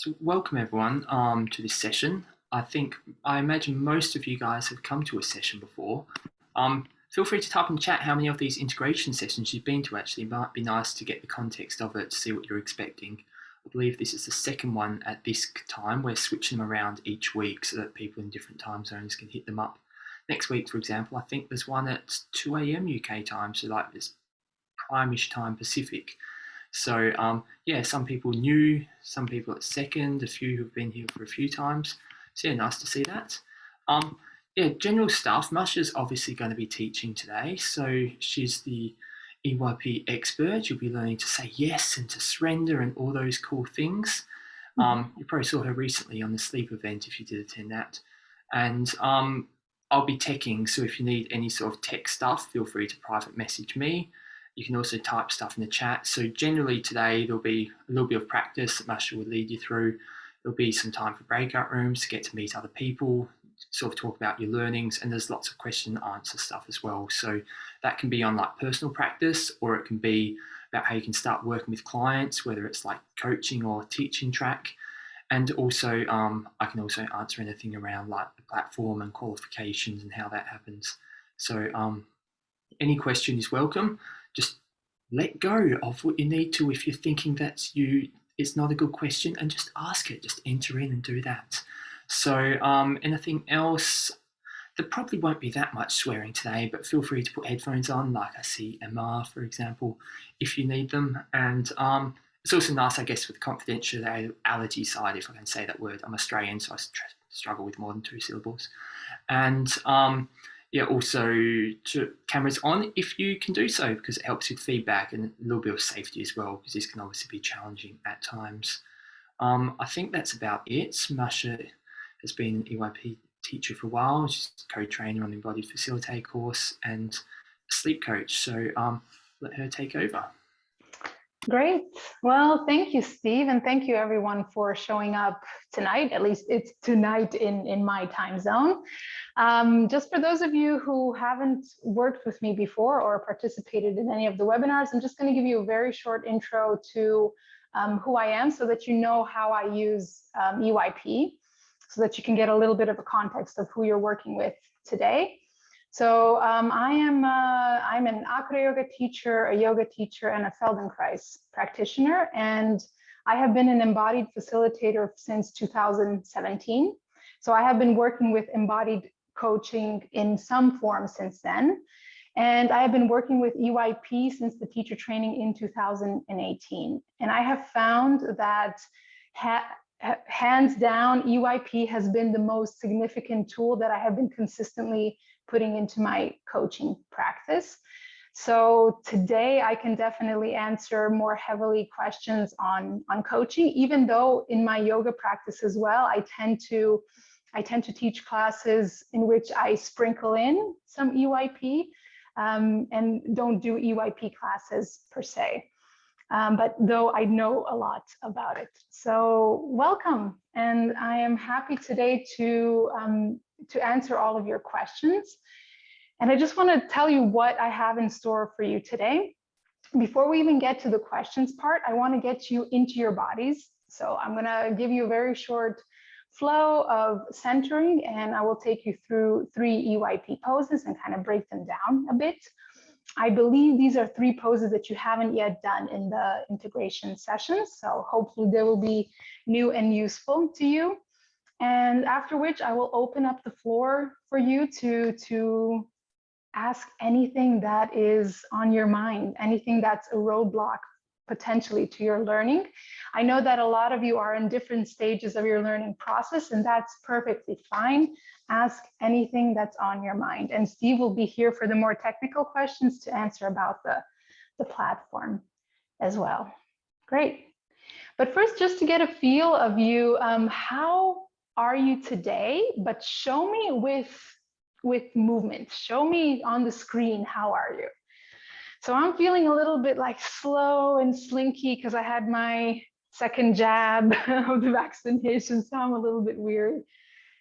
So welcome everyone to this session. I imagine most of you guys have come to a session before. Feel free to type in chat how many of these integration sessions you've been to. Actually, it might be nice to get the context of it to see what you're expecting. I believe this is the second one at this time. We're switching them around each week so that people in different time zones can hit them up. Next week, for example, I think there's one at 2 a.m. UK time, so like this prime-ish time Pacific. So yeah, some people new, some people at second, a few who've been here for a few times. So yeah, nice to see that. Yeah, general stuff. Masha's obviously going to be teaching today. So she's the EYP expert. You'll be learning to say yes and to surrender and all those cool things. You probably saw her recently on the sleep event if you did attend that. And I'll be teching, so if you need any sort of tech stuff, feel free to private message me. You can also type stuff in the chat. So generally today, there'll be a little bit of practice that Masha will lead you through. There'll be some time for breakout rooms to get to meet other people, sort of talk about your learnings, and there's lots of question and answer stuff as well. So that can be on like personal practice, or it can be about how you can start working with clients, whether it's like coaching or teaching track. And also, I can also answer anything around like the platform and qualifications and how that happens. So any question is welcome. Just let go of what you need to if you're thinking that it's not a good question, and just ask it, just enter in and do that. So anything else? There probably won't be that much swearing today, but feel free to put headphones on, like I see Emma, for example, if you need them. And it's also nice, I guess, with the confidentiality side, if I can say that word. I'm Australian, so I struggle with more than 2 syllables. And yeah, also to cameras on if you can do so, because it helps with feedback and a little bit of safety as well, because this can obviously be challenging at times. I think that's about it. Masha has been an EYP teacher for a while. She's a co-trainer on the Embodied Facilitate course and a sleep coach. So let her take over. Great. Well, thank you, Steve, and thank you everyone for showing up tonight. At least it's tonight in my time zone. Just for those of you who haven't worked with me before or participated in any of the webinars, I'm just going to give you a very short intro to who I am so that you know how I use EYP, so that you can get a little bit of a context of who you're working with today. So I'm an Acro yoga teacher, a yoga teacher, and a Feldenkrais practitioner, and I have been an embodied facilitator since 2017. So I have been working with embodied coaching in some form since then, and I have been working with EYP since the teacher training in 2018. And I have found that hands down, EYP has been the most significant tool that I have been consistently putting into my coaching practice. So today I can definitely answer more heavily questions on coaching, even though in my yoga practice as well, I tend to teach classes in which I sprinkle in some EYP and don't do EYP classes per se. But though I know a lot about it. So welcome, and I am happy today to answer all of your questions. And I just want to tell you what I have in store for you today. Before we even get to the questions part, I want to get you into your bodies. So I'm going to give you a very short flow of centering, and I will take you through 3 EYP poses and kind of break them down a bit. I believe these are 3 poses that you haven't yet done in the integration sessions, so hopefully they will be new and useful to you. And after which I will open up the floor for you to ask anything that is on your mind, anything that's a roadblock potentially to your learning. I know that a lot of you are in different stages of your learning process, and that's perfectly fine. Ask anything that's on your mind, and Steve will be here for the more technical questions to answer about the platform as well. Great. But first, just to get a feel of you, how are you today? But show me with movement. Show me on the screen, how are you? So I'm feeling a little bit like slow and slinky because I had my second jab of the vaccination, so I'm a little bit weird.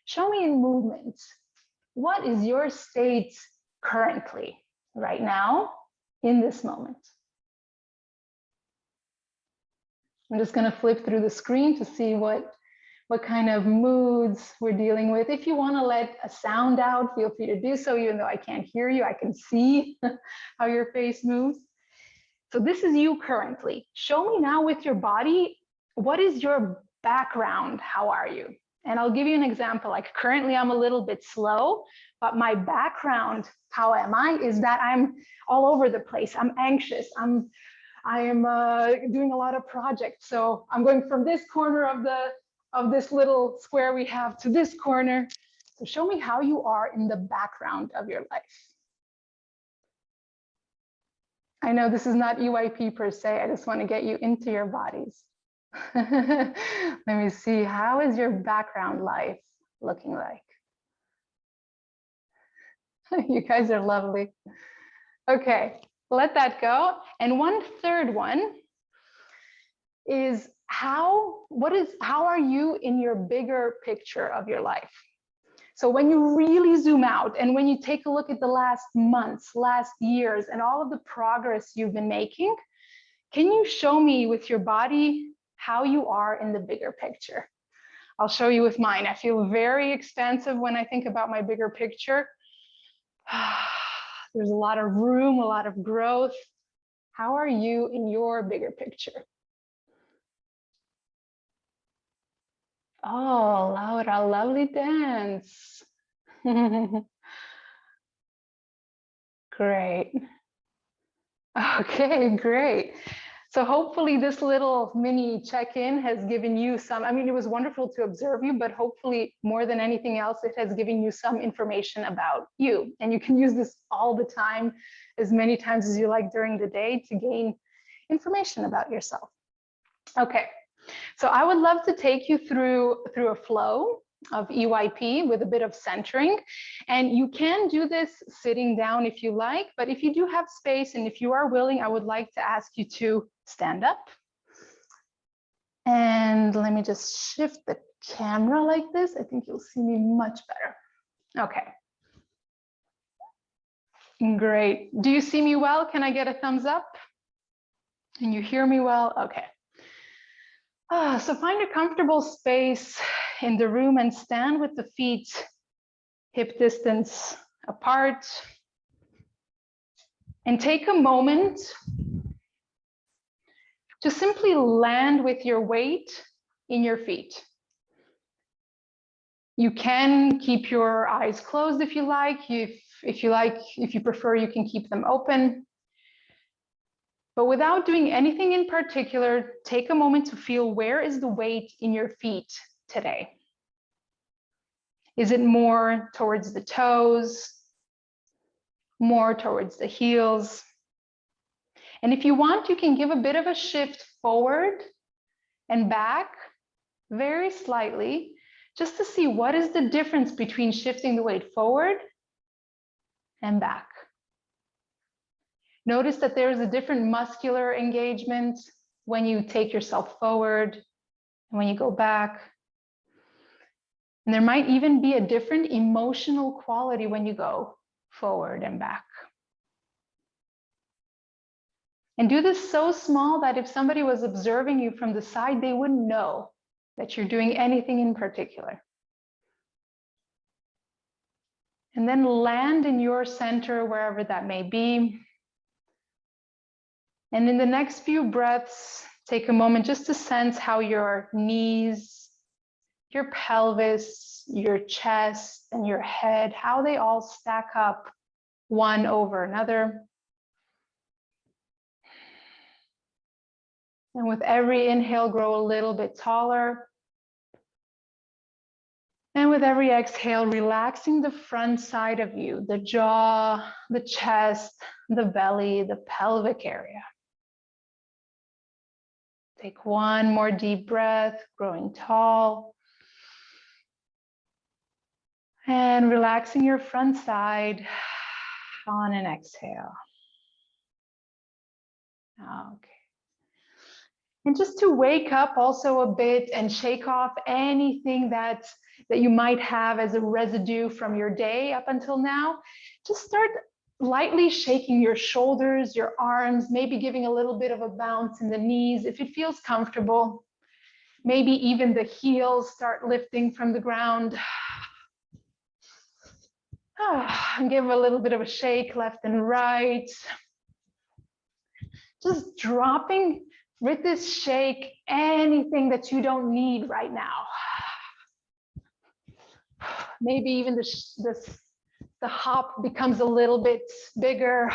Show me in movement. What is your state currently, right now, in this moment? I'm just going to flip through the screen to see what kind of moods we're dealing with. If you want to let a sound out, feel free to do so. Even though I can't hear you, I can see how your face moves. So this is you currently. Show me now with your body, what is your background? How are you? And I'll give you an example. Like currently I'm a little bit slow, but my background, how am I, is that I'm all over the place. I'm anxious. I am doing a lot of projects. So I'm going from this corner of this little square we have to this corner. So show me how you are in the background of your life. I know this is not EYP per se. I just want to get you into your bodies. Let me see. How is your background life looking like? You guys are lovely. Okay, let that go. And one third one is how are you in your bigger picture of your life? So when you really zoom out and when you take a look at the last months, last years, and all of the progress you've been making, can you show me with your body how you are in the bigger picture? I'll show you with mine. I feel very expansive when I think about my bigger picture. There's a lot of room, a lot of growth. How are you in your bigger picture? Oh, Laura, lovely dance. Great. Okay, great. So hopefully this little mini check-in has given you some, I mean, it was wonderful to observe you, but hopefully more than anything else, it has given you some information about you. And you can use this all the time, as many times as you like during the day to gain information about yourself. Okay, so I would love to take you through a flow of EYP with a bit of centering. And you can do this sitting down if you like, but if you do have space and if you are willing, I would like to ask you to stand up. And let me just shift the camera like this. I think you'll see me much better. Okay. Great. Do you see me well? Can I get a thumbs up? Can you hear me well? Okay. So find a comfortable space in the room and stand with the feet hip distance apart. And take a moment to simply land with your weight in your feet. You can keep your eyes closed if you like. If you prefer, you can keep them open. But without doing anything in particular, take a moment to feel, where is the weight in your feet today? Is it more towards the toes, more towards the heels? And if you want, you can give a bit of a shift forward and back very slightly, just to see what is the difference between shifting the weight forward and back. Notice that there is a different muscular engagement when you take yourself forward and when you go back. And there might even be a different emotional quality when you go forward and back. And do this so small that if somebody was observing you from the side, they wouldn't know that you're doing anything in particular. And then land in your center, wherever that may be. And in the next few breaths, take a moment just to sense how your knees, your pelvis, your chest, and your head, how they all stack up one over another. And with every inhale, grow a little bit taller. And with every exhale, relaxing the front side of you, the jaw, the chest, the belly, the pelvic area. Take one more deep breath, growing tall. And relaxing your front side on an exhale. Okay. And just to wake up also a bit and shake off anything that you might have as a residue from your day up until now, just start lightly shaking your shoulders, your arms, maybe giving a little bit of a bounce in the knees if it feels comfortable. Maybe even the heels start lifting from the ground. And give a little bit of a shake left and right. Just dropping with this shake anything that you don't need right now. Maybe even the hop becomes a little bit bigger.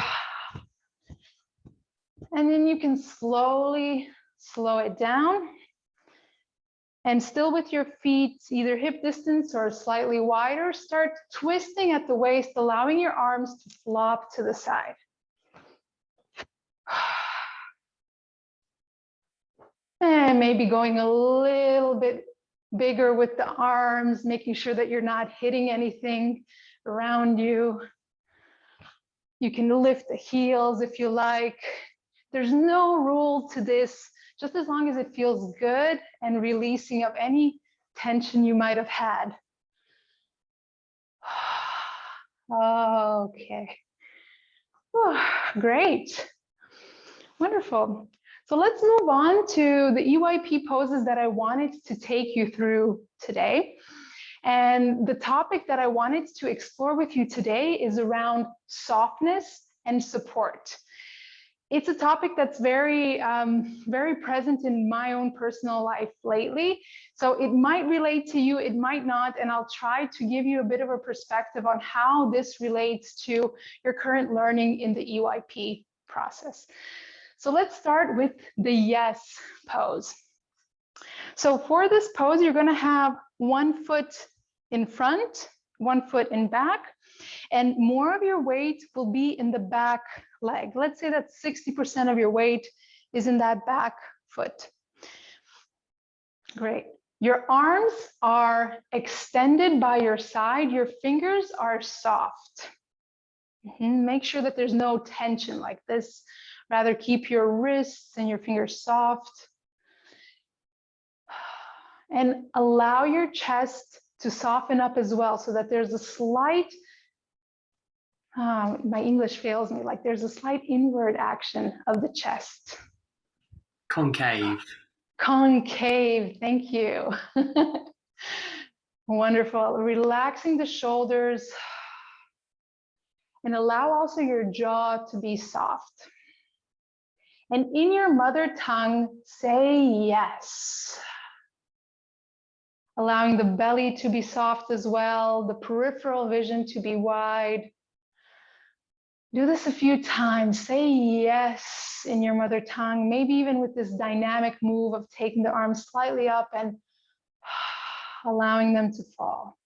And then you can slowly slow it down. And still with your feet, either hip distance or slightly wider, start twisting at the waist, allowing your arms to flop to the side. And maybe going a little bit bigger with the arms, making sure that you're not hitting anything around you. You can lift the heels if you like. There's no rule to this, just as long as it feels good and releasing of any tension you might have had. Okay. Great. Wonderful. So let's move on to the EYP poses that I wanted to take you through today. And the topic that I wanted to explore with you today is around softness and support. It's a topic that's very, very present in my own personal life lately. So it might relate to you, it might not, and I'll try to give you a bit of a perspective on how this relates to your current learning in the EYP process. So let's start with the yes pose. So for this pose, you're going to have one foot in front, one foot in back, and more of your weight will be in the back leg. Let's say that 60% of your weight is in that back foot. Great. Your arms are extended by your side. Your fingers are soft. Make sure that there's no tension like this. Rather keep your wrists and your fingers soft. And allow your chest to soften up as well, so that there's a slight, my English fails me, like there's a slight inward action of the chest. Concave. Concave, thank you. Wonderful. Relaxing the shoulders. And allow also your jaw to be soft. And in your mother tongue, say yes. Allowing the belly to be soft as well, the peripheral vision to be wide. Do this a few times. Say yes in your mother tongue, maybe even with this dynamic move of taking the arms slightly up and allowing them to fall.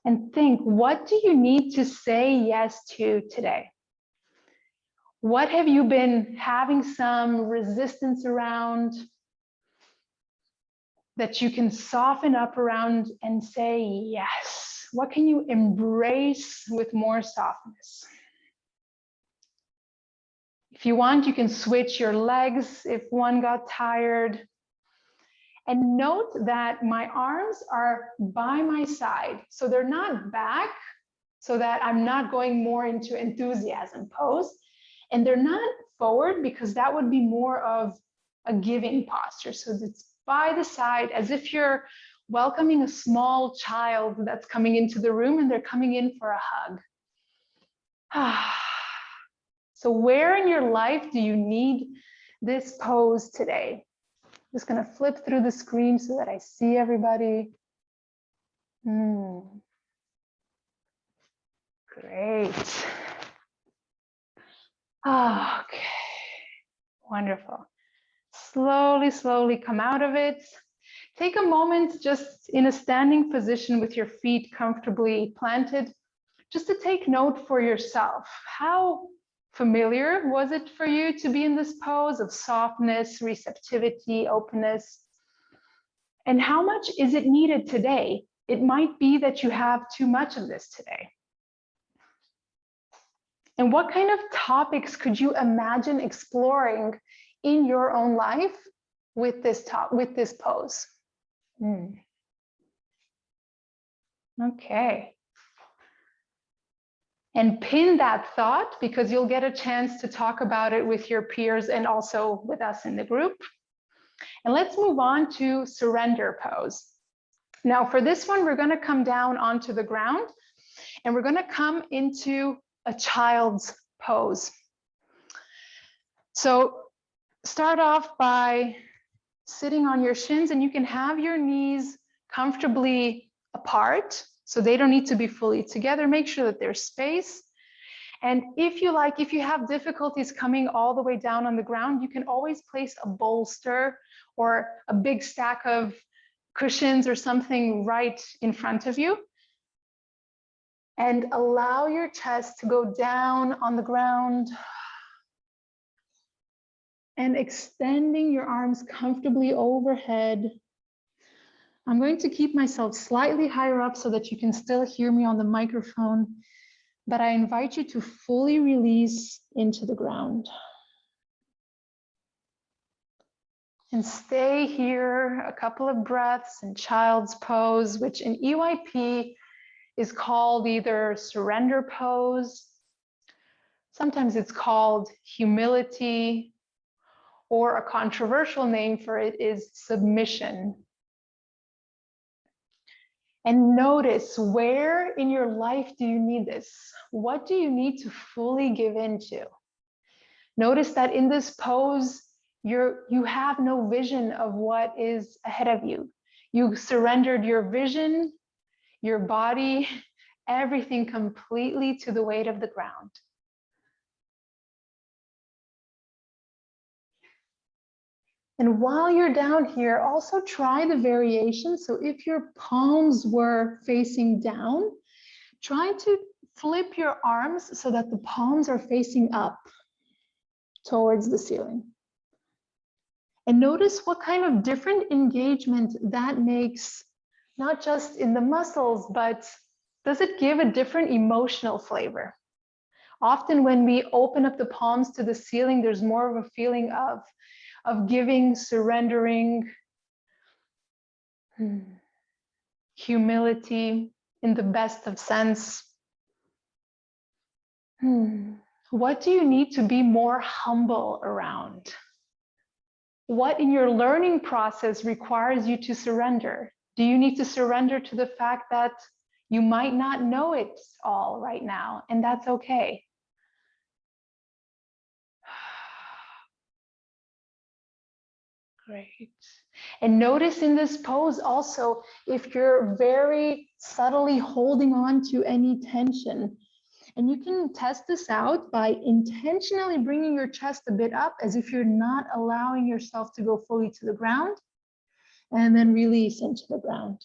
And think, what do you need to say yes to today? What have you been having some resistance around that you can soften up around and say yes? What can you embrace with more softness? If you want, you can switch your legs if one got tired. And note that my arms are by my side, so they're not back, so that I'm not going more into enthusiasm pose. And they're not forward, because that would be more of a giving posture. So it's by the side, as if you're welcoming a small child that's coming into the room and they're coming in for a hug. So where in your life do you need this pose today? I'm just going to flip through the screen so that I see everybody. Great. Okay, wonderful. Slowly, slowly come out of it. Take a moment just in a standing position with your feet comfortably planted, just to take note for yourself. How familiar was it for you to be in this pose of softness, receptivity, openness? And how much is it needed today? It might be that you have too much of this today. And what kind of topics could you imagine exploring in your own life with this pose? Okay. And pin that thought, because you'll get a chance to talk about it with your peers and also with us in the group. And let's move on to surrender pose. Now for this one, we're going to come down onto the ground and we're going to come into a child's pose. So start off by sitting on your shins, and you can have your knees comfortably apart, so they don't need to be fully together. Make sure that there's space. And if you like, if you have difficulties coming all the way down on the ground, you can always place a bolster or a big stack of cushions or something right in front of you. And allow your chest to go down on the ground and extending your arms comfortably overhead. I'm going to keep myself slightly higher up so that you can still hear me on the microphone, but I invite you to fully release into the ground. And stay here a couple of breaths in child's pose, which in EYP is called either surrender pose, sometimes it's called humility, or a controversial name for it is submission. And notice, where in your life do you need this? What do you need to fully give into? Notice that in this pose, you have no vision of what is ahead of you. You surrendered your vision, your body, everything completely to the weight of the ground. And while you're down here, also try the variation. So if your palms were facing down, try to flip your arms so that the palms are facing up towards the ceiling. And notice what kind of different engagement that makes, not just in the muscles, but does it give a different emotional flavor? Often when we open up the palms to the ceiling, there's more of a feeling of giving, surrendering, humility in the best of sense. What do you need to be more humble around? What in your learning process requires you to surrender? Do you need to surrender to the fact that you might not know it all right now, and that's okay? Great. And notice in this pose also, if you're very subtly holding on to any tension, and you can test this out by intentionally bringing your chest a bit up as if you're not allowing yourself to go fully to the ground, and then release into the ground.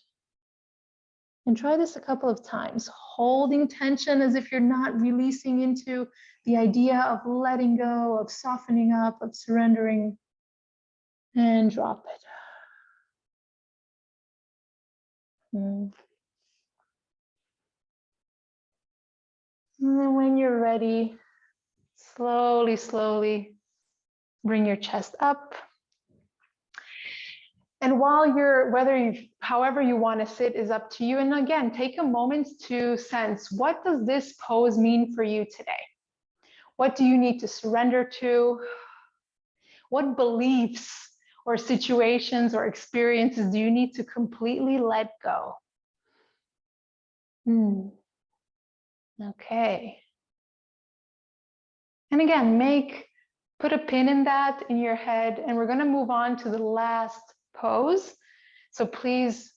And try this a couple of times, holding tension as if you're not releasing into the idea of letting go, of softening up, of surrendering, and drop it. And then when you're ready, slowly, slowly bring your chest up. And while you're, however you want to sit is up to you. And again, take a moment to sense, what does this pose mean for you today? What do you need to surrender to? What beliefs or situations or experiences do you need to completely let go? Okay. And again, put a pin in that in your head, and we're going to move on to the last pose. So please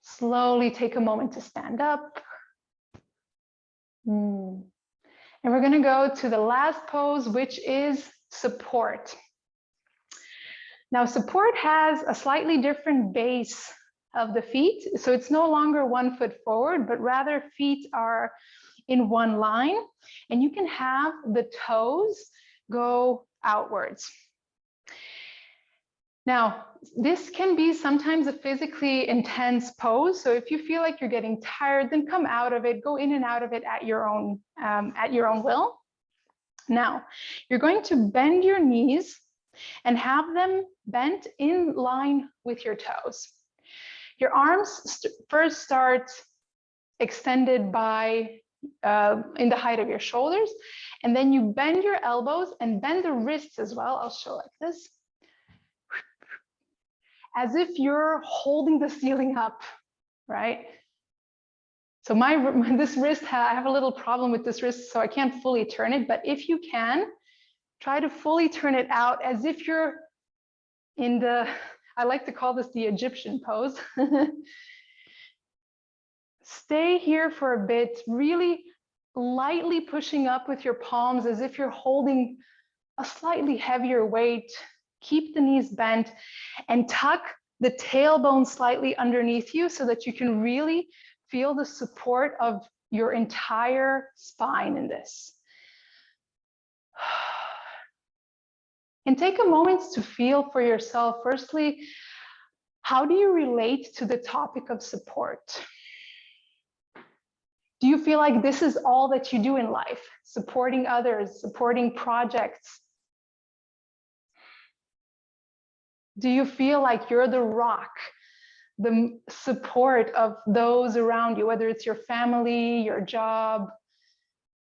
slowly take a moment to stand up. And we're going to go to the last pose, which is support. Now, support has a slightly different base of the feet. So it's no longer 1 foot forward, but rather feet are in one line, and you can have the toes go outwards. Now, this can be sometimes a physically intense pose. So if you feel like you're getting tired, then come out of it, go in and out of it at your own will. Now, you're going to bend your knees and have them bent in line with your toes. Your arms first start extended by in the height of your shoulders. And then you bend your elbows and bend the wrists as well. I'll show like this. As if you're holding the ceiling up, right? So this wrist, I have a little problem with this wrist, so I can't fully turn it. But if you can, try to fully turn it out as if you're in the, I like to call this the Egyptian pose. Stay here for a bit, really lightly pushing up with your palms as if you're holding a slightly heavier weight. Keep the knees bent and tuck the tailbone slightly underneath you so that you can really feel the support of your entire spine in this. And take a moment to feel for yourself, firstly, how do you relate to the topic of support? Do you feel like this is all that you do in life? Supporting others, supporting projects? Do you feel like you're the rock, the support of those around you, whether it's your family, your job?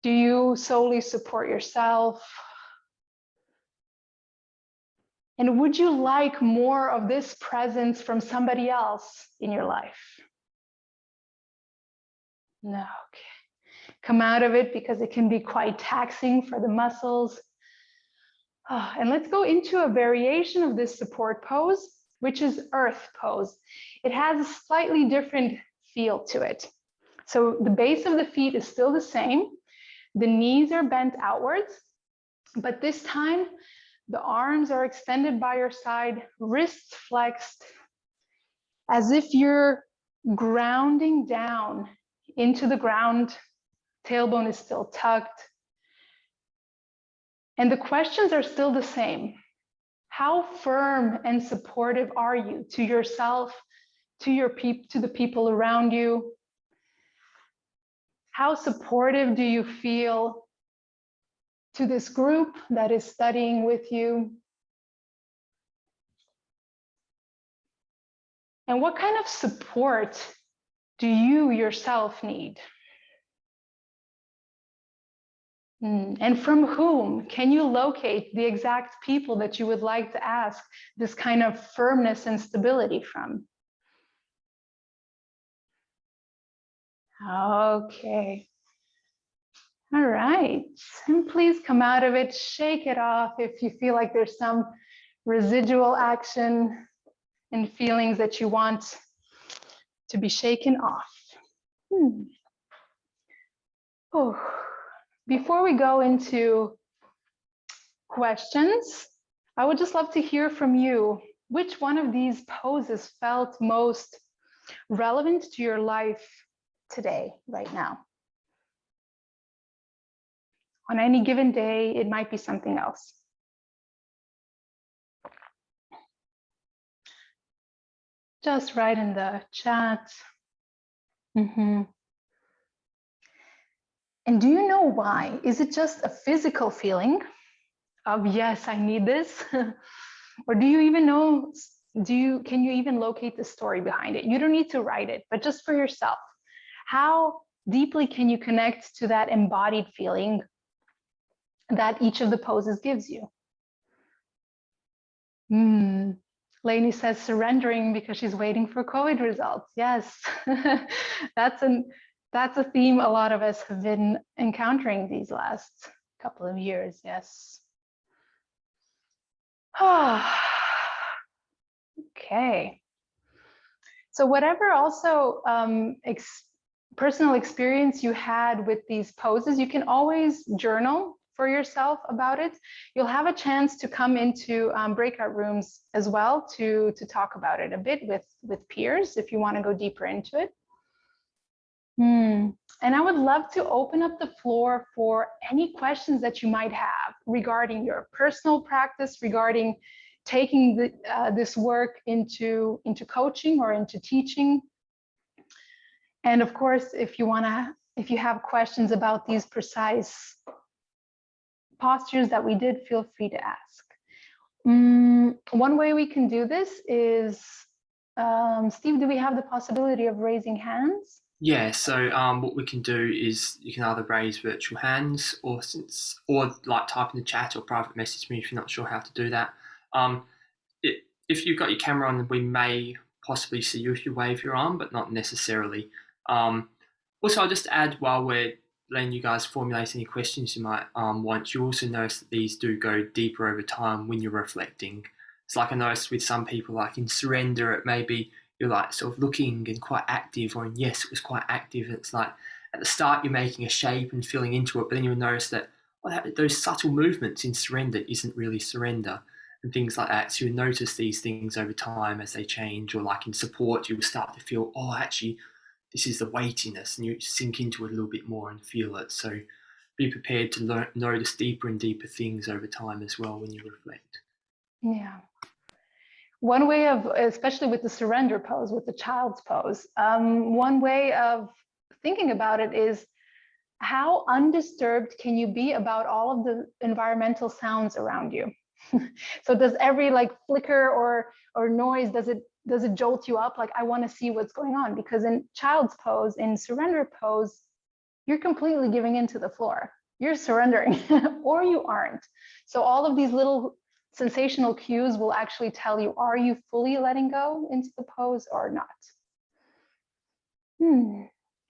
Do you solely support yourself? And would you like more of this presence from somebody else in your life? No, okay. Come out of it because it can be quite taxing for the muscles. And let's go into a variation of this support pose, which is earth pose. It has a slightly different feel to it. So the base of the feet is still the same. The knees are bent outwards, but this time the arms are extended by your side, wrists flexed, as if you're grounding down into the ground. Tailbone is still tucked. And the questions are still the same. How firm and supportive are you to yourself, to the people around you? How supportive do you feel to this group that is studying with you? And what kind of support do you yourself need? And from whom can you locate the exact people that you would like to ask this kind of firmness and stability from? Okay. All right. And please come out of it, shake it off if you feel like there's some residual action and feelings that you want to be shaken off. Oh. Before we go into questions, I would just love to hear from you. Which one of these poses felt most relevant to your life today, right now? On any given day, it might be something else. Just write in the chat. And do you know why? Is it just a physical feeling of, yes, I need this? Or do you even know, can you even locate the story behind it? You don't need to write it, but just for yourself. How deeply can you connect to that embodied feeling that each of the poses gives you? Lainey says surrendering because she's waiting for COVID results. Yes, that's a theme a lot of us have been encountering these last couple of years. Yes. Okay. So whatever also personal experience you had with these poses, you can always journal for yourself about it. You'll have a chance to come into breakout rooms as well to talk about it a bit with peers if you want to go deeper into it. And I would love to open up the floor for any questions that you might have regarding your personal practice, regarding taking this work into coaching or into teaching. And of course, if you have questions about these precise postures that we did, feel free to ask. One way we can do this is, Steve, do we have the possibility of raising hands? Yeah, so what we can do is you can either raise virtual hands or like type in the chat or private message me if you're not sure how to do that. Um, if you've got your camera on, we may possibly see you if you wave your arm, but not necessarily. Um, Also, I'll just add while we're letting you guys formulate any questions you might want, you also notice that these do go deeper over time when you're reflecting. It's like I noticed with some people, like in surrender, it may be you're like sort of looking and quite active, or in yes, it was quite active. It's like at the start you're making a shape and filling into it, but then you'll notice that those subtle movements in surrender isn't really surrender and things like that. So you'll notice these things over time as they change, or like in support, you will start to feel, oh, actually, this is the weightiness, and you sink into it a little bit more and feel it. So be prepared to notice deeper and deeper things over time as well when you reflect. Yeah. One way of, especially with the surrender pose, with the child's pose, one way of thinking about it is how undisturbed can you be about all of the environmental sounds around you? So does every like flicker or noise, does it jolt you up? Like, I want to see what's going on, because in child's pose, in surrender pose, you're completely giving into the floor. You're surrendering or you aren't. So all of these little sensational cues will actually tell you, are you fully letting go into the pose or not?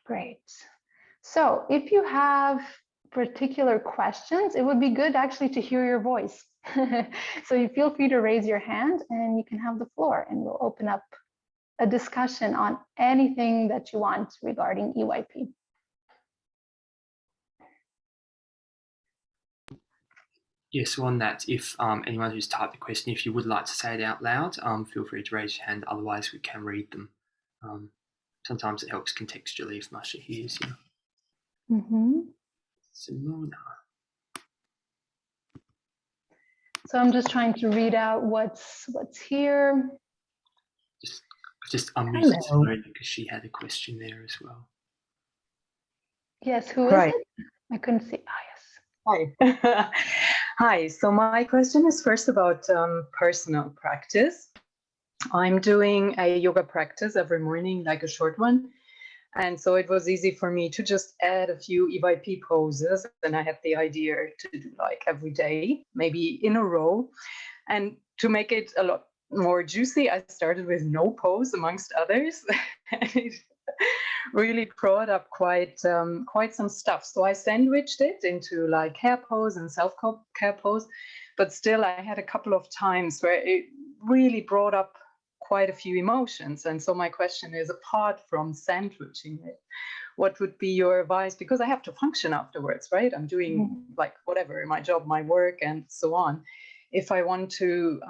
Great. So if you have particular questions, it would be good actually to hear your voice. So you feel free to raise your hand and you can have the floor, and we'll open up a discussion on anything that you want regarding EYP. Yes, so on that, if anyone who's typed the question, if you would like to say it out loud, feel free to raise your hand. Otherwise, we can read them. Sometimes it helps contextually if Masha hears you. Simona. So I'm just trying to read out what's here. Just unmute Simona because she had a question there as well. Yes, who is it? I couldn't see. Yes. Hi. Hi. So my question is first about personal practice. I'm doing a yoga practice every morning, like a short one. And so it was easy for me to just add a few EYP poses. And I had the idea to do like every day, maybe in a row. And to make it a lot more juicy, I started with no pose amongst others. And it really brought up quite some stuff. So I sandwiched it into like hair pose and self-care pose. But still, I had a couple of times where it really brought up quite a few emotions. And so my question is, apart from sandwiching it, what would be your advice? Because I have to function afterwards, right? I'm doing like whatever, my job, my work, and so on. If I want to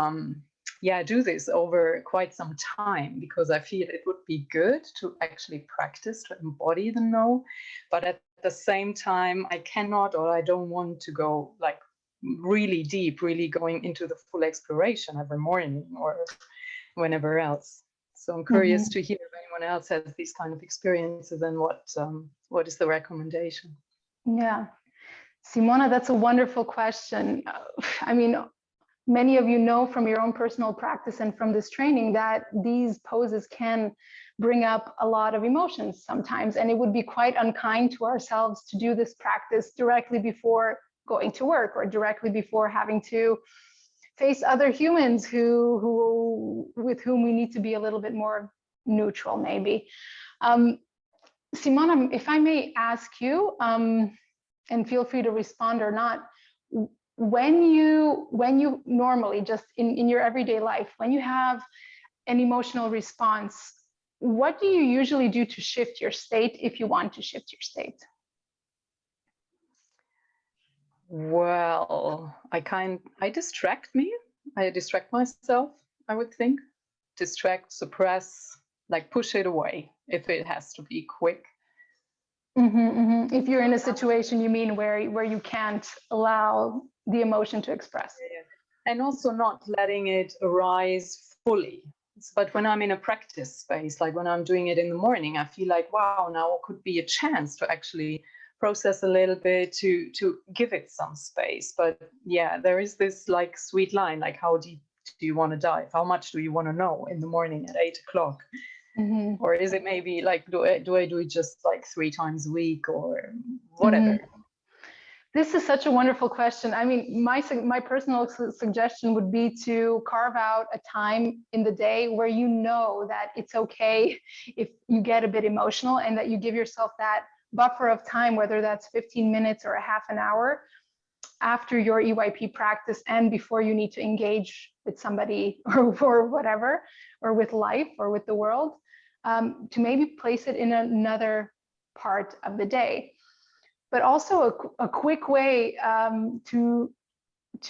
do this over quite some time, because I feel it would be good to actually practice, to embody the no, but at the same time, I cannot, or I don't want to go like really deep, really going into the full exploration every morning or whenever else. So I'm curious to hear if anyone else has these kind of experiences and what is the recommendation? Yeah, Simona, that's a wonderful question. I mean, many of you know from your own personal practice and from this training that these poses can bring up a lot of emotions sometimes, and it would be quite unkind to ourselves to do this practice directly before going to work or directly before having to face other humans with whom we need to be a little bit more neutral, maybe. Simona, if I may ask you, and feel free to respond or not, when you normally just in your everyday life, when you have an emotional response, what do you usually do to shift your state if you want to shift your state? Well, I distract myself, I would think. Distract, suppress, like push it away if it has to be quick. If you're in a situation, you mean where you can't allow the emotion to express. And also not letting it arise fully. But when I'm in a practice space, like when I'm doing it in the morning, I feel like, wow, now could be a chance to actually process a little bit, to give it some space. But yeah, there is this like sweet line, like how deep do you want to dive? How much do you want to know in the morning at 8 o'clock? Mhm. Or is it maybe like, do I do it just like 3 times a week or whatever? Mhm. This is such a wonderful question. I mean, my personal suggestion would be to carve out a time in the day where you know that it's okay if you get a bit emotional, and that you give yourself that buffer of time, whether that's 15 minutes or a half an hour after your EYP practice and before you need to engage with somebody or whatever, or with life or with the world, to maybe place it in another part of the day. But also a quick way to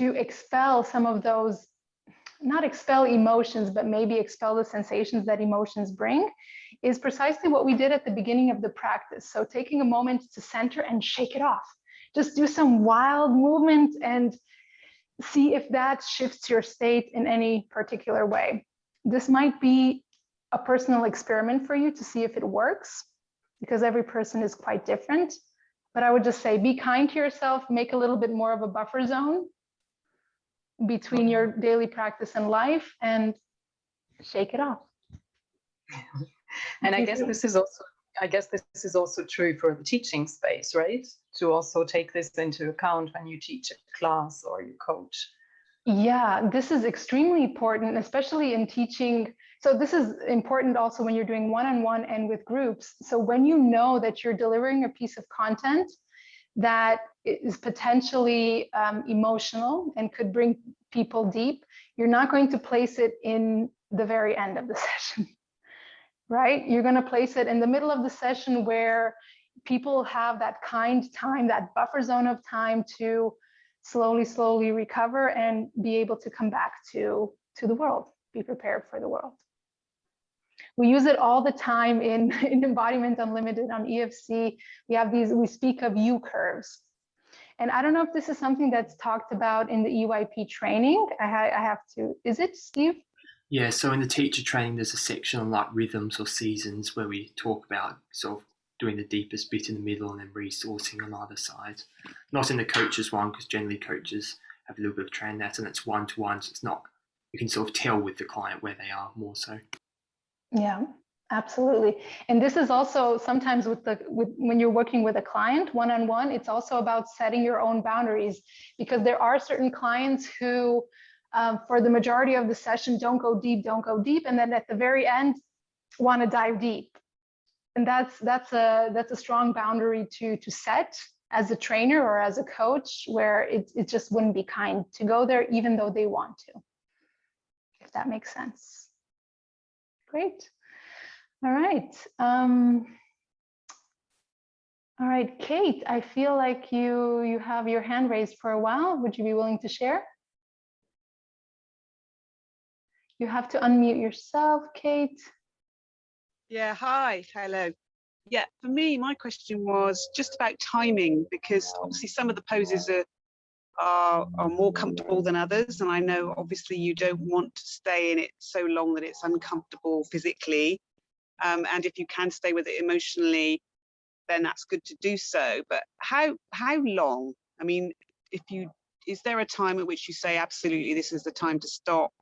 expel some of those, not expel emotions, but maybe expel the sensations that emotions bring, is precisely what we did at the beginning of the practice. So taking a moment to center and shake it off. Just do some wild movement and see if that shifts your state in any particular way. This might be a personal experiment for you to see if it works, because every person is quite different. But I would just say, be kind to yourself, make a little bit more of a buffer zone between your daily practice and life, and shake it off. And I guess this is also true for the teaching space, right? To also take this into account when you teach a class or you coach. Yeah, this is extremely important, especially in teaching. So this is important also when you're doing one-on-one and with groups. So when you know that you're delivering a piece of content that is potentially emotional and could bring people deep, you're not going to place it in the very end of the session, right? You're going to place it in the middle of the session where people have that kind time, that buffer zone of time to slowly recover and be able to come back to the world, be prepared for the world. We use it all the time in Embodiment Unlimited on EFC. We speak of U curves. And I don't know if this is something that's talked about in the EYP training. I have to, is it, Steve? Yeah, so in the teacher training, there's a section on like rhythms or seasons where we talk about sort of doing the deepest bit in the middle and then resourcing on either side. Not in the coaches one, because generally coaches have a little bit of training that, and it's one-to-one, so it's not, you can sort of tell with the client where they are more so. Yeah, absolutely. And this is also sometimes when you're working with a client one-on-one, it's also about setting your own boundaries, because there are certain clients who, for the majority of the session, don't go deep, and then at the very end, want to dive deep. And that's a strong boundary to set as a trainer or as a coach, where it just wouldn't be kind to go there, even though they want to, if that makes sense. Great. All right. All right, Kate, I feel like you have your hand raised for a while. Would you be willing to share? You have to unmute yourself, Kate. Yeah, hi, hello. Yeah, for me, my question was just about timing, because obviously some of the poses are more comfortable than others. And I know obviously you don't want to stay in it so long that it's uncomfortable physically. And if you can stay with it emotionally, then that's good to do so. But how long? I mean, is there a time at which you say, absolutely, this is the time to stop?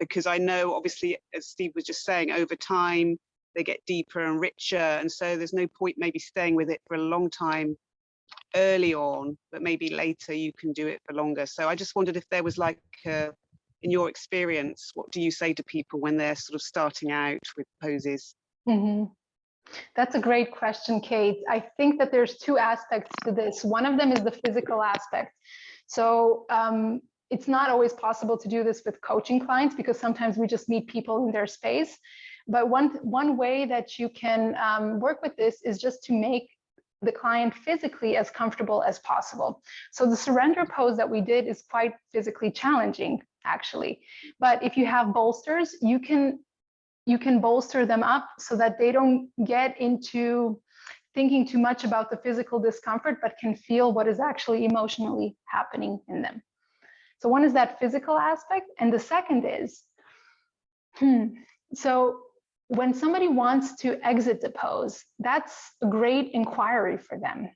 Because I know, obviously, as Steve was just saying, over time, they get deeper and richer. And so there's no point maybe staying with it for a long time early on, but maybe later you can do it for longer. So I just wondered if there was like, in your experience, what do you say to people when they're sort of starting out with poses? Mm-hmm. That's a great question, Kate. I think that there's two aspects to this. One of them is the physical aspect. So it's not always possible to do this with coaching clients, because sometimes we just meet people in their space. But one way that you can work with this is just to make the client physically as comfortable as possible. So the surrender pose that we did is quite physically challenging, actually. But if you have bolsters, you can bolster them up so that they don't get into thinking too much about the physical discomfort, but can feel what is actually emotionally happening in them. So one is that physical aspect. And the second is, so when somebody wants to exit the pose, that's a great inquiry for them.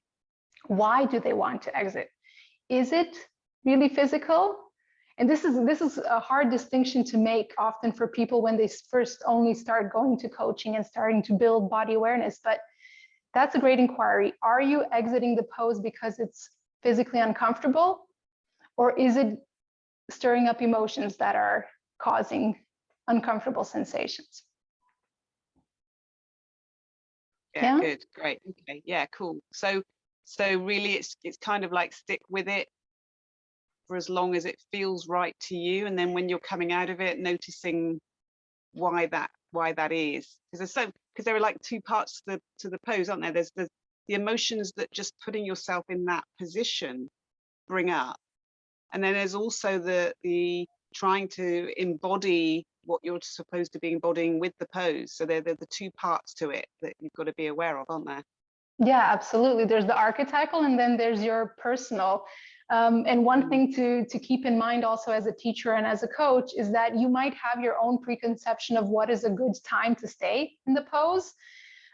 Why do they want to exit? Is it really physical? And this is a hard distinction to make often for people when they first only start going to coaching and starting to build body awareness. But that's a great inquiry. Are you exiting the pose because it's physically uncomfortable, or is it stirring up emotions that are causing uncomfortable sensations? Yeah, good, great, okay, yeah, cool. So really, it's kind of like stick with it for as long as it feels right to you, and then when you're coming out of it, noticing why that is, because there are like two parts to the pose, aren't there? There's the emotions that just putting yourself in that position bring up, and then there's also the trying to embody what you're supposed to be embodying with the pose. So they're the two parts to it that you've got to be aware of, aren't there? Yeah, absolutely. There's the archetypal, and then there's your personal. And one thing to keep in mind also as a teacher and as a coach is that you might have your own preconception of what is a good time to stay in the pose,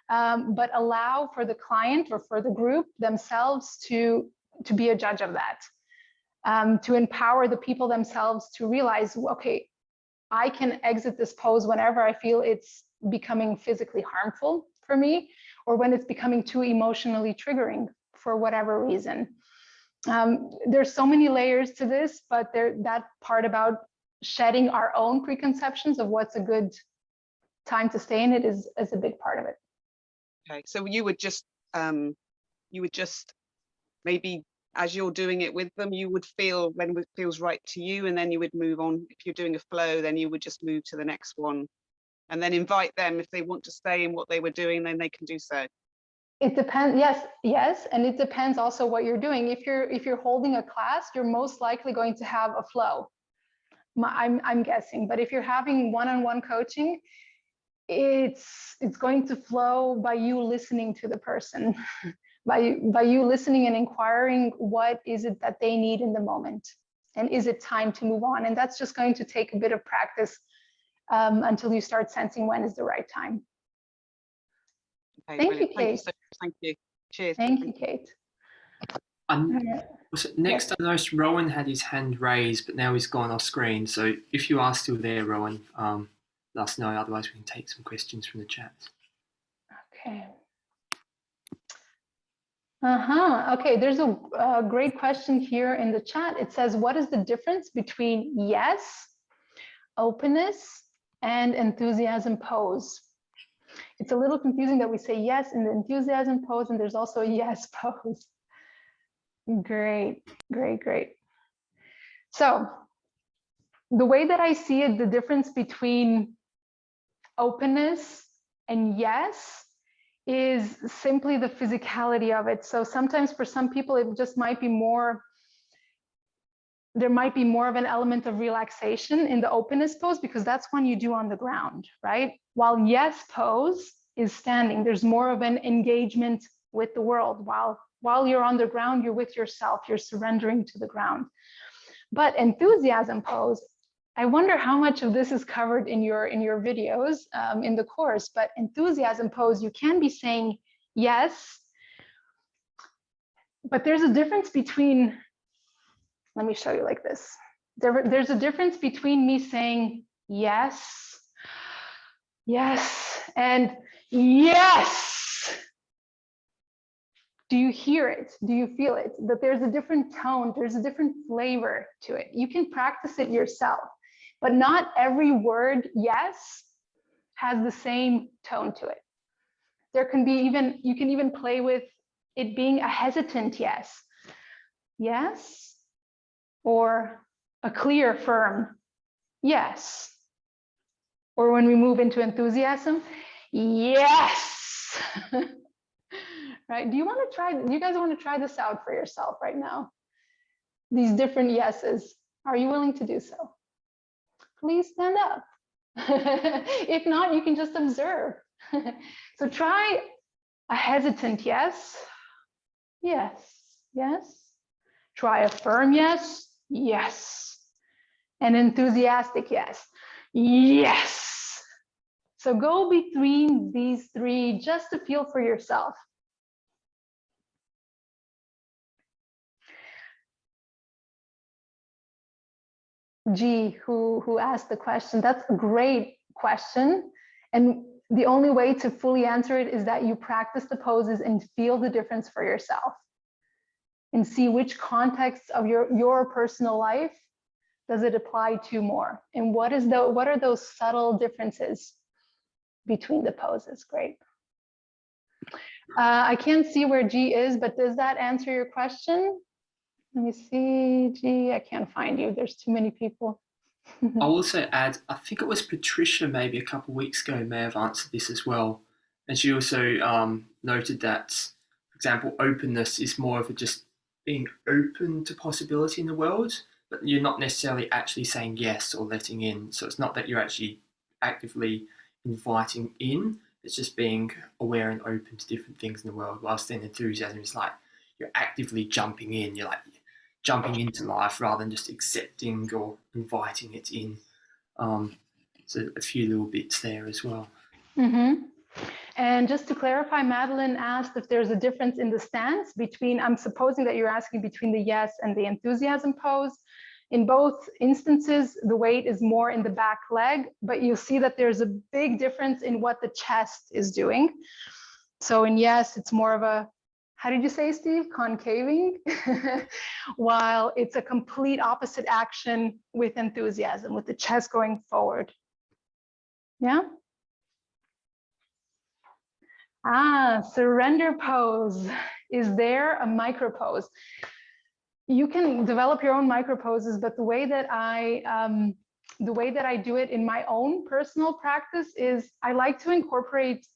but allow for the client or for the group themselves to be a judge of that, to empower the people themselves to realize, okay, I can exit this pose whenever I feel it's becoming physically harmful for me, or when it's becoming too emotionally triggering for whatever reason. There's so many layers to this, but that part about shedding our own preconceptions of what's a good time to stay in it is a big part of it. Okay, so you would just maybe as you're doing it with them, you would feel when it feels right to you, and then you would move on. If you're doing a flow, then you would just move to the next one, and then invite them if they want to stay in what they were doing, then they can do so. It depends. Yes, and it depends also what you're doing. If you're holding a class, you're most likely going to have a flow. I'm guessing, but if you're having one-on-one coaching, it's going to flow by you listening to the person, by you listening and inquiring what is it that they need in the moment, and is it time to move on? And that's just going to take a bit of practice until you start sensing when is the right time. Okay, Thank brilliant. you, Kate. Thank you. Cheers. Thank you, Kate. Next, I noticed Rowan had his hand raised, but now he's gone off screen. So if you are still there, Rowan, let us know. Otherwise, we can take some questions from the chat. Okay. Okay, there's a great question here in the chat. It says, what is the difference between yes, openness, and enthusiasm pose? It's a little confusing that we say yes in the enthusiasm pose, and there's also a yes pose. Great. So the way that I see it, the difference between openness and yes is simply the physicality of it. So sometimes for some people, it just might be more, there might be more of an element of relaxation in the openness pose, because that's one you do on the ground, right? While yes pose is standing, there's more of an engagement with the world. While you're on the ground, you're with yourself, you're surrendering to the ground. But enthusiasm pose, I wonder how much of this is covered in your videos in the course, but enthusiasm pose, you can be saying yes, but there's a difference between, let me show you like this. There's a difference between me saying yes, and yes. Do you hear it? Do you feel it? That there's a different tone, there's a different flavor to it. You can practice it yourself, but not every word yes has the same tone to it. There can be you can even play with it being a hesitant yes. Yes, or a clear, firm yes. Or when we move into enthusiasm, yes. Right? Do you guys want to try this out for yourself right now? These different yeses. Are you willing to do so? Please stand up. If not, you can just observe. So try a hesitant yes. Try a firm yes. An enthusiastic yes. So go between these three just to feel for yourself. G, who asked the question. That's a great question. And the only way to fully answer it is that you practice the poses and feel the difference for yourself and see which context of your personal life does it apply to more, and what are those subtle differences between the poses. Great. I can't see where G is, but does that answer your question? Let me see, G, I can't find you. There's too many people. I'll also add, I think it was Patricia maybe a couple of weeks ago may have answered this as well. And she also noted that, for example, openness is more of a just being open to possibility in the world, but you're not necessarily actually saying yes or letting in. So it's not that you're actually actively inviting in, it's just being aware and open to different things in the world. Whilst then enthusiasm is like you're actively jumping in, you're like jumping into life rather than just accepting or inviting it in. So a few little bits there as well. Mm-hmm. And just to clarify, Madeline asked if there's a difference in the stance between, I'm supposing that you're asking between the yes and the enthusiasm pose. In both instances, the weight is more in the back leg, but you'll see that there's a big difference in what the chest is doing. So in yes, it's more of a, how did you say, Steve? Concaving, while it's a complete opposite action with enthusiasm, with the chest going forward. Yeah? Surrender pose. Is there a micro pose? You can develop your own micro poses, but the way that I do it in my own personal practice is I like to incorporate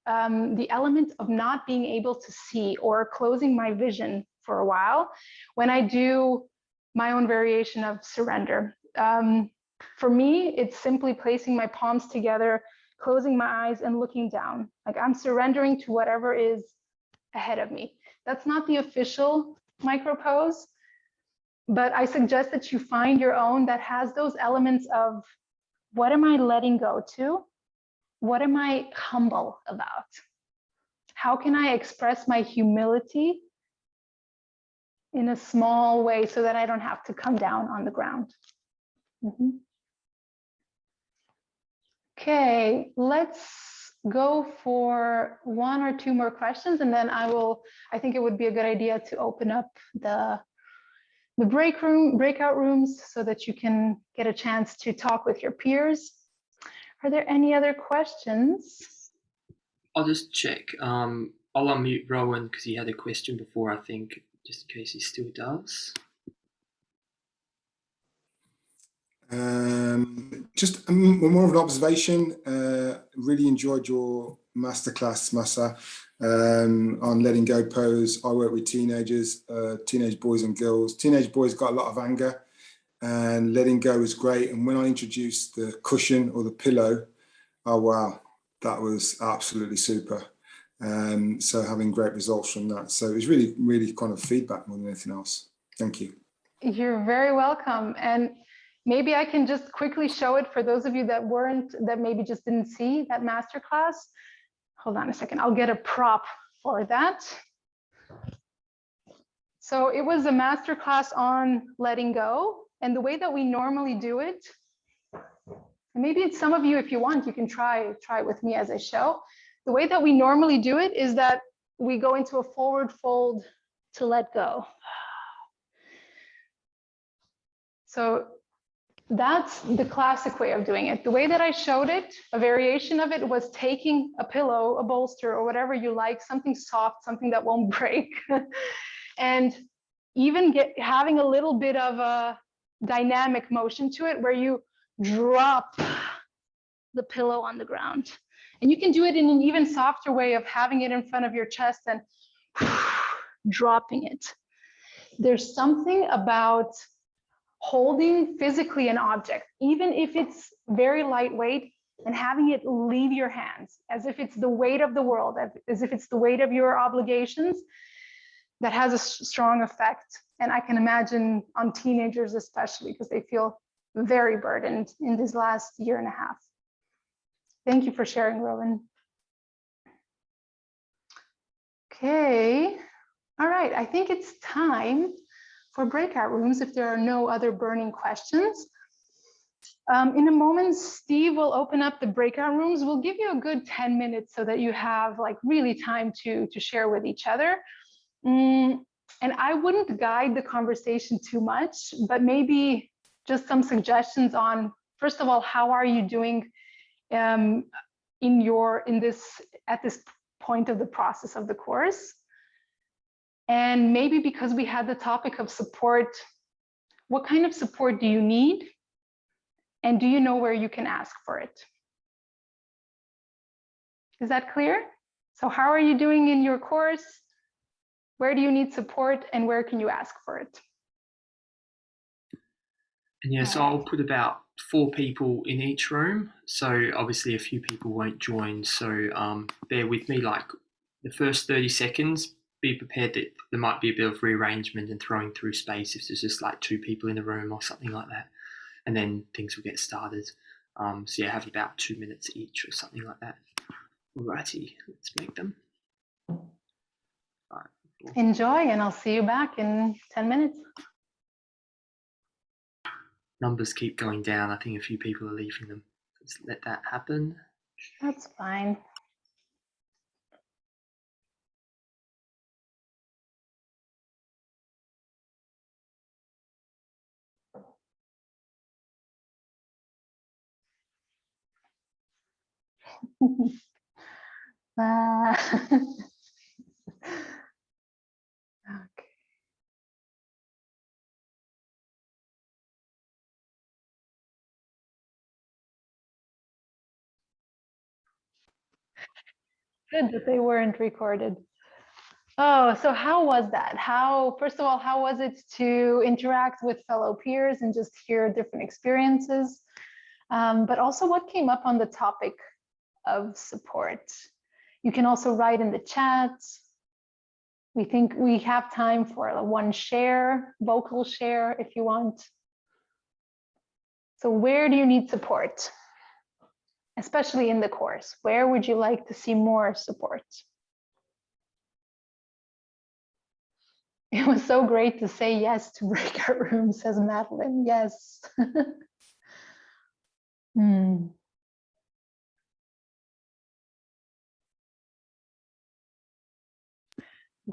the element of not being able to see or closing my vision for a while when I do my own variation of surrender. For me, it's simply placing my palms together, closing my eyes and looking down. Like I'm surrendering to whatever is ahead of me. That's not the official micro pose, but I suggest that you find your own that has those elements of what am I letting go to? What am I humble about? How can I express my humility in a small way so that I don't have to come down on the ground? Mm-hmm. Okay, let's go for one or two more questions, and then I think it would be a good idea to open up the breakout rooms so that you can get a chance to talk with your peers. Are there any other questions? I'll just check. I'll unmute Rowan because he had a question before, I think, just in case he still does. Just more of an observation. Really enjoyed your masterclass, Masa, on letting go pose. I work with teenagers, teenage boys and girls. Teenage boys got a lot of anger, and letting go was great. And when I introduced the cushion or the pillow, oh wow, that was absolutely super. So having great results from that. So it was really, really kind of feedback more than anything else. Thank you. You're very welcome. And maybe I can just quickly show it for those of you that maybe just didn't see that masterclass. Hold on a second, I'll get a prop for that. So it was a masterclass on letting go. And the way that we normally do it, and maybe it's some of you, if you want, you can try with me as I show. The way that we normally do it is that we go into a forward fold to let go. So that's the classic way of doing it. The way that I showed it, a variation of it was taking a pillow, a bolster, or whatever you like, something soft, something that won't break, and even having a little bit of a dynamic motion to it where you drop the pillow on the ground. And you can do it in an even softer way of having it in front of your chest and dropping it. There's something about holding physically an object, even if it's very lightweight, and having it leave your hands as if it's the weight of the world, as if it's the weight of your obligations, that has a strong effect. And I can imagine on teenagers especially, because they feel very burdened in this last year and a half. Thank you for sharing, Rowan. Okay, all right, I think it's time for breakout rooms if there are no other burning questions. In a moment, Steve will open up the breakout rooms. We'll give you a good 10 minutes so that you have like really time to share with each other. And I wouldn't guide the conversation too much, but maybe just some suggestions on, first of all, how are you doing at this point of the process of the course? And maybe because we had the topic of support, what kind of support do you need? And do you know where you can ask for it? Is that clear? So how are you doing in your course? Where do you need support and where can you ask for it? And yeah, so I'll put about 4 people in each room. So obviously a few people won't join. So bear with me, like the first 30 seconds, be prepared that there might be a bit of rearrangement and throwing through space if there's just like 2 people in the room or something like that. And then things will get started. So yeah, have about 2 minutes each or something like that. Alrighty, let's make them. Right. Enjoy, and I'll see you back in 10 minutes. Numbers keep going down. I think a few people are leaving them. Let's let that happen. That's fine. Okay. Good that they weren't recorded. Oh, so how was that? First of all, how was it to interact with fellow peers and just hear different experiences? But also what came up on the topic of support? You can also write in the chat. We think we have time for a one share, vocal share if you want. So where do you need support? Especially in the course, where would you like to see more support? It was so great to say yes to breakout rooms, says Madeline. Yes.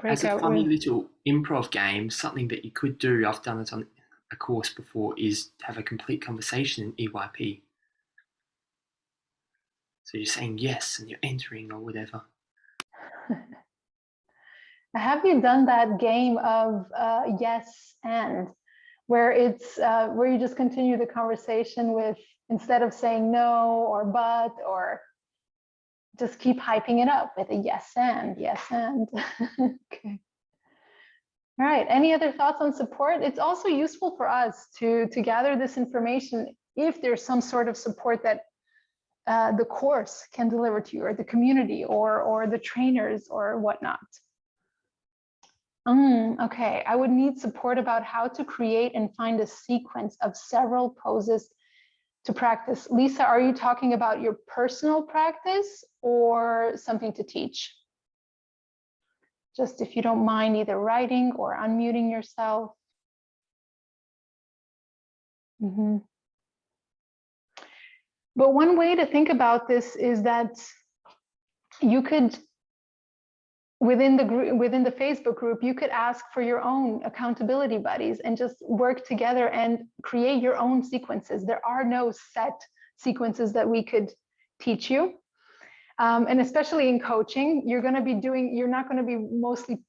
As a Breakout funny room. little improv game, something that you could do, I've done it on a course before, is have a complete conversation in EYP. So you're saying yes and you're entering or whatever. Have you done that game of yes and, where it's where you just continue the conversation with, instead of saying no or but, or just keep hyping it up with a yes and. Okay. All right, any other thoughts on support? It's also useful for us to gather this information if there's some sort of support that the course can deliver to you, or the community, or the trainers or whatnot. Okay, I would need support about how to create and find a sequence of several poses to practice. Lisa, are you talking about your personal practice or something to teach? Just if you don't mind either writing or unmuting yourself. But one way to think about this is that you could, within the Facebook group, you could ask for your own accountability buddies and just work together and create your own sequences. There are no set sequences that we could teach you. And especially in coaching, you're not going to be mostly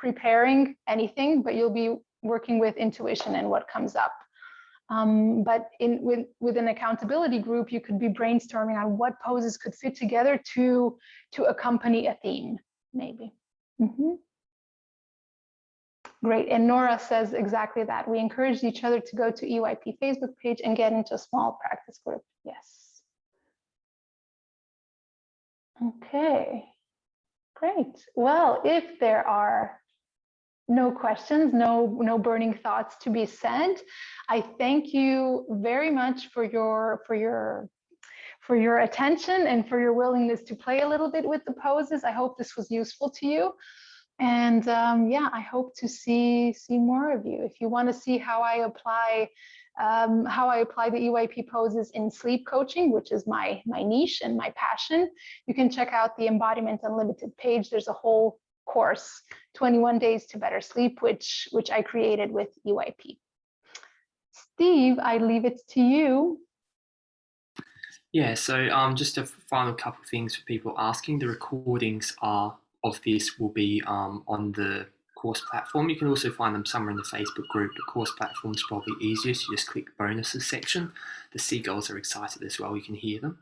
preparing anything, but you'll be working with intuition and what comes up. But with an accountability group, you could be brainstorming on what poses could fit together to accompany a theme, maybe. Great, and Nora says exactly that. We encourage each other to go to EYP Facebook page and get into a small practice group. Yes. Okay, great. Well, if there are no questions, no burning thoughts to be said, I thank you very much for your attention and for your willingness to play a little bit with the poses. I hope this was useful to you. And yeah, I hope to see more of you. If you want to see how I apply the EYP poses in sleep coaching, which is my niche and my passion, you can check out the Embodiment Unlimited page. There's a whole course, 21 Days to Better Sleep, which I created with EYP. Steve, I leave it to you. Yeah, so just a final couple of things for people asking. The recordings of this will be on the course platform. You can also find them somewhere in the Facebook group. The course platform is probably easiest. You just click the bonuses section. The seagulls are excited as well. You can hear them.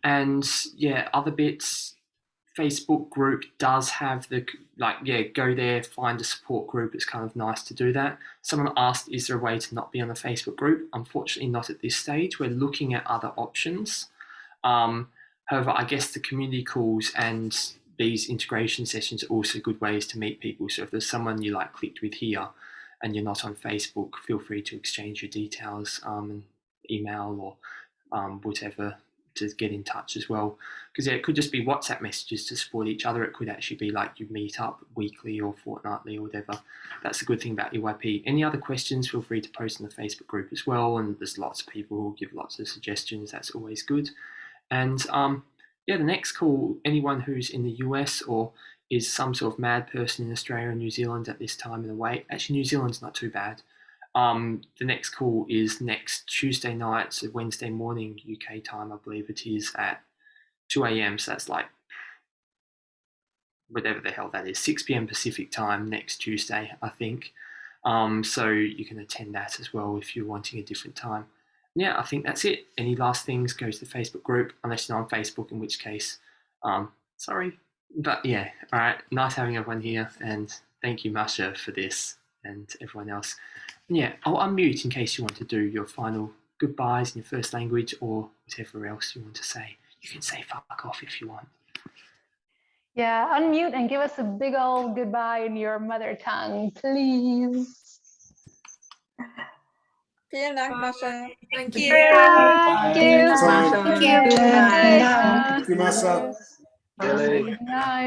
And yeah, other bits. Facebook group does have the, go there, find a support group. It's kind of nice to do that. Someone asked, is there a way to not be on the Facebook group? Unfortunately, not at this stage. We're looking at other options. However, I guess the community calls and these integration sessions are also good ways to meet people. So if there's someone you clicked with here and you're not on Facebook, feel free to exchange your details and email or whatever to get in touch as well, because it could just be WhatsApp messages to support each other. It could actually be you meet up weekly or fortnightly or whatever. That's the good thing about EYP. Any other questions, feel free to post in the Facebook group as well, and there's lots of people who give lots of suggestions. That's always good. And yeah, the next call, anyone who's in the US or is some sort of mad person in Australia or New Zealand at this time in the way, actually New Zealand's not too bad. The next call is next Tuesday night, so Wednesday morning UK time, I believe it is, at 2 a.m. So that's whatever the hell that is, 6 p.m. Pacific time next Tuesday, I think. So you can attend that as well if you're wanting a different time. Yeah, I think that's it. Any last things, go to the Facebook group, unless you're on Facebook, in which case, sorry. But yeah, all right, nice having everyone here, and thank you, Masa, for this, and everyone else. And yeah, I'll unmute in case you want to do your final goodbyes in your first language or whatever else you want to say. You can say fuck off if you want. Yeah, unmute and give us a big old goodbye in your mother tongue, please. Vielen Dank, Masha. Thank you. Thank you. Masha. Thank you. Bye. Thank Thank you, Masa. Good night.